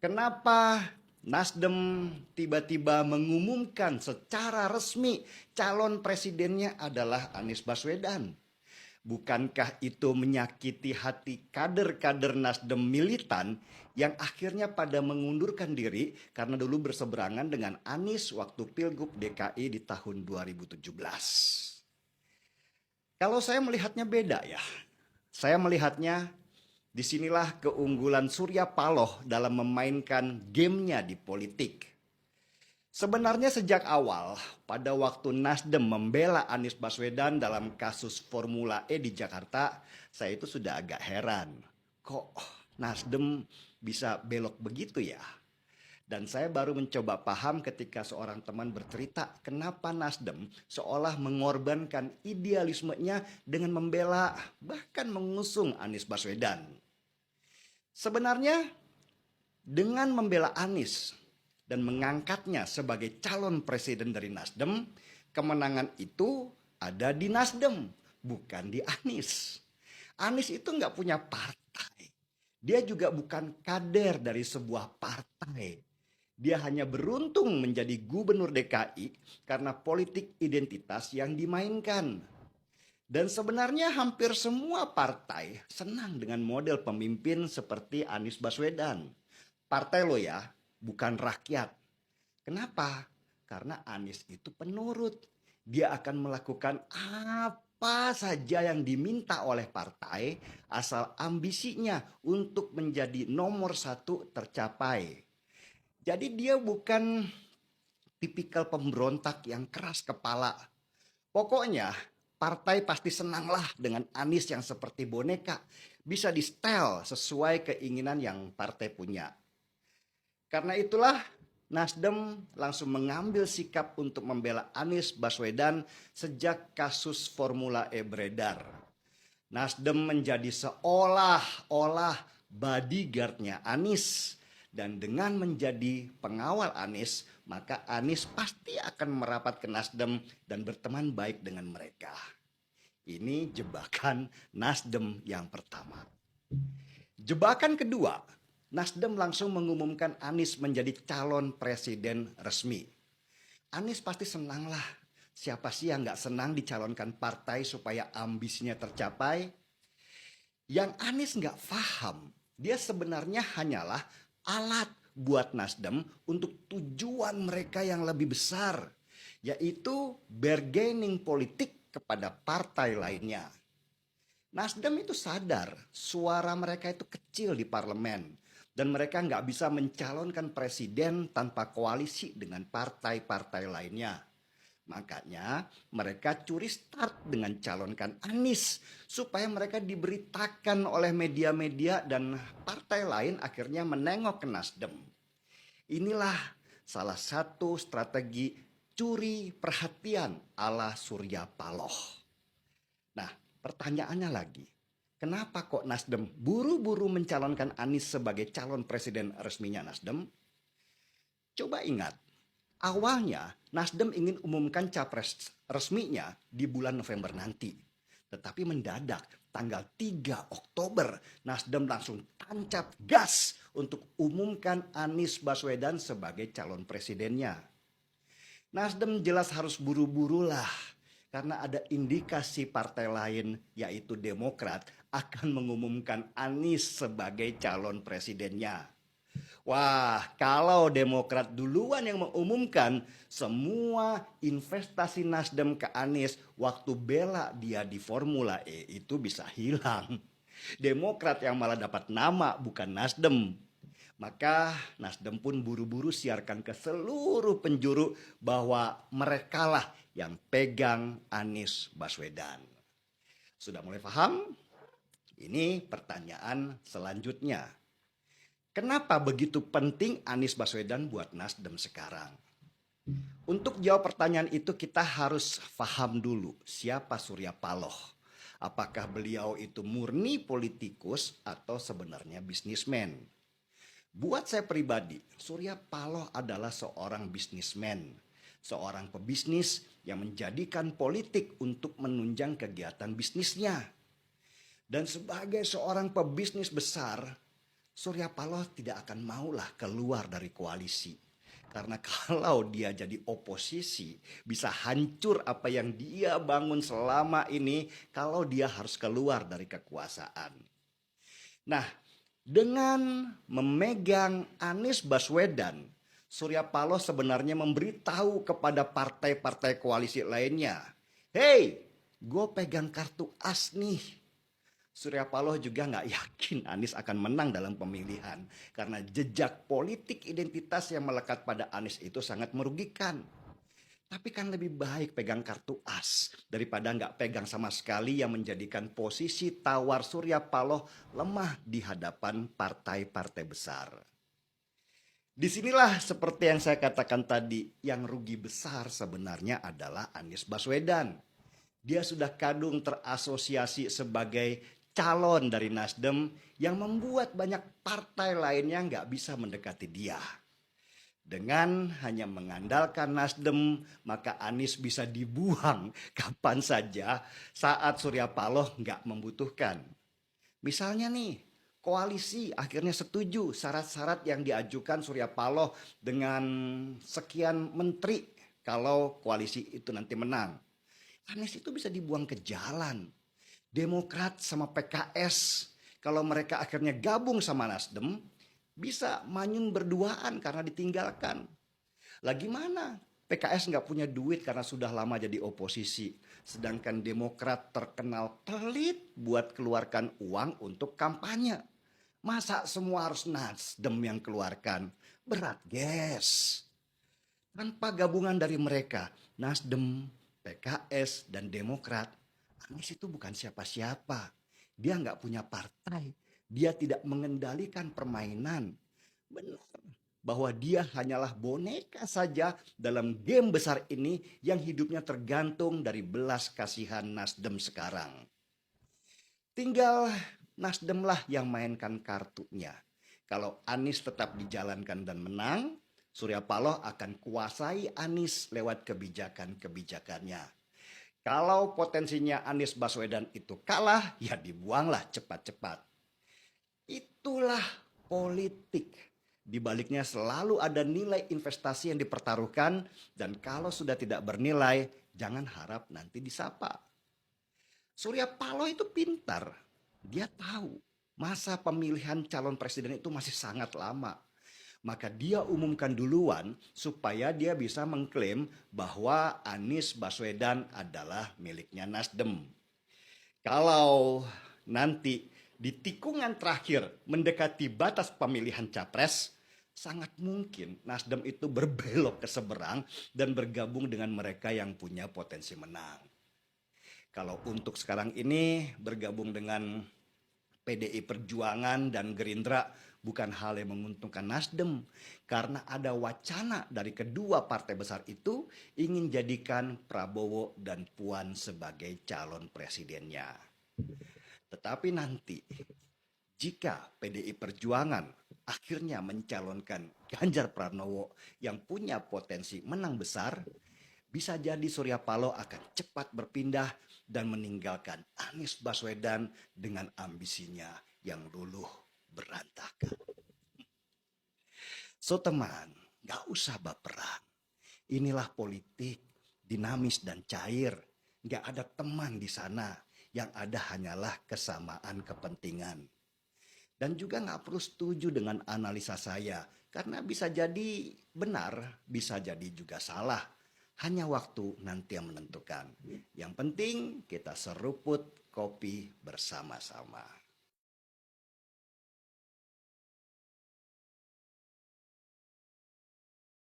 Kenapa Nasdem tiba-tiba mengumumkan secara resmi calon presidennya adalah Anies Baswedan? Bukankah itu menyakiti hati kader-kader Nasdem militan yang akhirnya pada mengundurkan diri karena dulu berseberangan dengan Anies waktu Pilgub DKI di tahun 2017? Kalau saya melihatnya beda ya. Saya melihatnya disinilah keunggulan Surya Paloh dalam memainkan gamenya di politik. Sebenarnya sejak awal, pada waktu Nasdem membela Anies Baswedan dalam kasus Formula E di Jakarta, saya itu sudah agak heran. Kok Nasdem bisa belok begitu ya? Dan saya baru mencoba paham ketika seorang teman bercerita kenapa Nasdem seolah mengorbankan idealismenya dengan membela bahkan mengusung Anies Baswedan. Sebenarnya dengan membela Anies dan mengangkatnya sebagai calon presiden dari Nasdem, kemenangan itu ada di Nasdem, bukan di Anies. Anies itu nggak punya partai. Dia juga bukan kader dari sebuah partai. Dia hanya beruntung menjadi gubernur DKI karena politik identitas yang dimainkan. Dan sebenarnya hampir semua partai senang dengan model pemimpin seperti Anies Baswedan. Partai lo ya, bukan rakyat. Kenapa? Karena Anies itu penurut. Dia akan melakukan apa saja yang diminta oleh partai asal ambisinya untuk menjadi nomor satu tercapai. Jadi dia bukan tipikal pemberontak yang keras kepala. Pokoknya partai pasti senanglah dengan Anies yang seperti boneka. Bisa di-style sesuai keinginan yang partai punya. Karena itulah Nasdem langsung mengambil sikap untuk membela Anies Baswedan sejak kasus Formula E beredar. Nasdem menjadi seolah-olah bodyguardnya Anies. Dan dengan menjadi pengawal Anies, maka Anies pasti akan merapat ke Nasdem dan berteman baik dengan mereka. Ini jebakan Nasdem yang pertama. Jebakan kedua, Nasdem langsung mengumumkan Anies menjadi calon presiden resmi. Anies pasti senang lah. Siapa sih yang gak senang dicalonkan partai supaya ambisinya tercapai? Yang Anies gak paham, dia sebenarnya hanyalah alat buat Nasdem untuk tujuan mereka yang lebih besar, yaitu bargaining politik kepada partai lainnya. Nasdem itu sadar suara mereka itu kecil di parlemen dan mereka nggak bisa mencalonkan presiden tanpa koalisi dengan partai-partai lainnya. Makanya mereka curi start dengan calonkan Anies supaya mereka diberitakan oleh media-media dan partai lain akhirnya menengok ke Nasdem. Inilah salah satu strategi curi perhatian ala Surya Paloh. Nah, pertanyaannya lagi, kenapa kok Nasdem buru-buru mencalonkan Anies sebagai calon presiden resminya Nasdem? Coba ingat, awalnya Nasdem ingin umumkan capres resminya di bulan November nanti. Tetapi mendadak tanggal 3 Oktober Nasdem langsung tancap gas untuk umumkan Anies Baswedan sebagai calon presidennya. Nasdem jelas harus buru-buru lah karena ada indikasi partai lain yaitu Demokrat akan mengumumkan Anies sebagai calon presidennya. Wah, kalau Demokrat duluan yang mengumumkan, semua investasi Nasdem ke Anies waktu bela dia di Formula E itu bisa hilang. Demokrat yang malah dapat nama bukan Nasdem. Maka Nasdem pun buru-buru siarkan ke seluruh penjuru bahwa merekalah yang pegang Anies Baswedan. Sudah mulai paham? Ini pertanyaan selanjutnya. Kenapa begitu penting Anies Baswedan buat Nasdem sekarang? Untuk jawab pertanyaan itu kita harus paham dulu siapa Surya Paloh. Apakah beliau itu murni politikus atau sebenarnya bisnismen? Buat saya pribadi, Surya Paloh adalah seorang bisnismen. Seorang pebisnis yang menjadikan politik untuk menunjang kegiatan bisnisnya. Dan sebagai seorang pebisnis besar, Surya Paloh tidak akan maulah keluar dari koalisi. Karena kalau dia jadi oposisi, bisa hancur apa yang dia bangun selama ini kalau dia harus keluar dari kekuasaan. Nah, dengan memegang Anies Baswedan, Surya Paloh sebenarnya memberitahu kepada partai-partai koalisi lainnya, "Hey, gue pegang kartu as nih." Surya Paloh juga nggak yakin Anies akan menang dalam pemilihan karena jejak politik identitas yang melekat pada Anies itu sangat merugikan. Tapi kan lebih baik pegang kartu as daripada nggak pegang sama sekali yang menjadikan posisi tawar Surya Paloh lemah di hadapan partai-partai besar. Disinilah seperti yang saya katakan tadi, yang rugi besar sebenarnya adalah Anies Baswedan. Dia sudah kadung terasosiasi sebagai calon dari Nasdem yang membuat banyak partai lainnya nggak bisa mendekati dia. Dengan hanya mengandalkan Nasdem, maka Anies bisa dibuang kapan saja saat Surya Paloh nggak membutuhkan. Misalnya nih, koalisi akhirnya setuju syarat-syarat yang diajukan Surya Paloh dengan sekian menteri kalau koalisi itu nanti menang. Anies itu bisa dibuang ke jalan. Demokrat sama PKS, kalau mereka akhirnya gabung sama Nasdem, bisa manyun berduaan karena ditinggalkan. Lagi mana? PKS nggak punya duit karena sudah lama jadi oposisi. Sedangkan Demokrat terkenal pelit buat keluarkan uang untuk kampanye. Masa semua harus Nasdem yang keluarkan? Berat, guys. Tanpa gabungan dari mereka, Nasdem, PKS, dan Demokrat, Anies itu bukan siapa-siapa. Dia nggak punya partai. Dia tidak mengendalikan permainan. Benar bahwa dia hanyalah boneka saja dalam game besar ini yang hidupnya tergantung dari belas kasihan Nasdem sekarang. Tinggal Nasdemlah yang mainkan kartunya. Kalau Anies tetap dijalankan dan menang, Surya Paloh akan kuasai Anies lewat kebijakan-kebijakannya. Kalau potensinya Anies Baswedan itu kalah, ya dibuanglah cepat-cepat. Itulah politik. Di baliknya selalu ada nilai investasi yang dipertaruhkan, dan kalau sudah tidak bernilai, jangan harap nanti disapa. Surya Paloh itu pintar. Dia tahu masa pemilihan calon presiden itu masih sangat lama. Maka dia umumkan duluan supaya dia bisa mengklaim bahwa Anies Baswedan adalah miliknya Nasdem. Kalau nanti di tikungan terakhir mendekati batas pemilihan capres, sangat mungkin Nasdem itu berbelok ke seberang dan bergabung dengan mereka yang punya potensi menang. Kalau untuk sekarang ini bergabung dengan PDI Perjuangan dan Gerindra bukan hal yang menguntungkan Nasdem, karena ada wacana dari kedua partai besar itu ingin jadikan Prabowo dan Puan sebagai calon presidennya. Tetapi nanti jika PDI Perjuangan akhirnya mencalonkan Ganjar Pranowo yang punya potensi menang besar, bisa jadi Surya Paloh akan cepat berpindah dan meninggalkan Anies Baswedan dengan ambisinya yang luluh berantakan. So teman, gak usah baperan. Inilah politik, dinamis dan cair. Gak ada teman di sana, yang ada hanyalah kesamaan kepentingan. Dan juga gak perlu setuju dengan analisa saya, karena bisa jadi benar, bisa jadi juga salah. Hanya waktu nanti yang menentukan. Yang penting kita seruput kopi bersama-sama.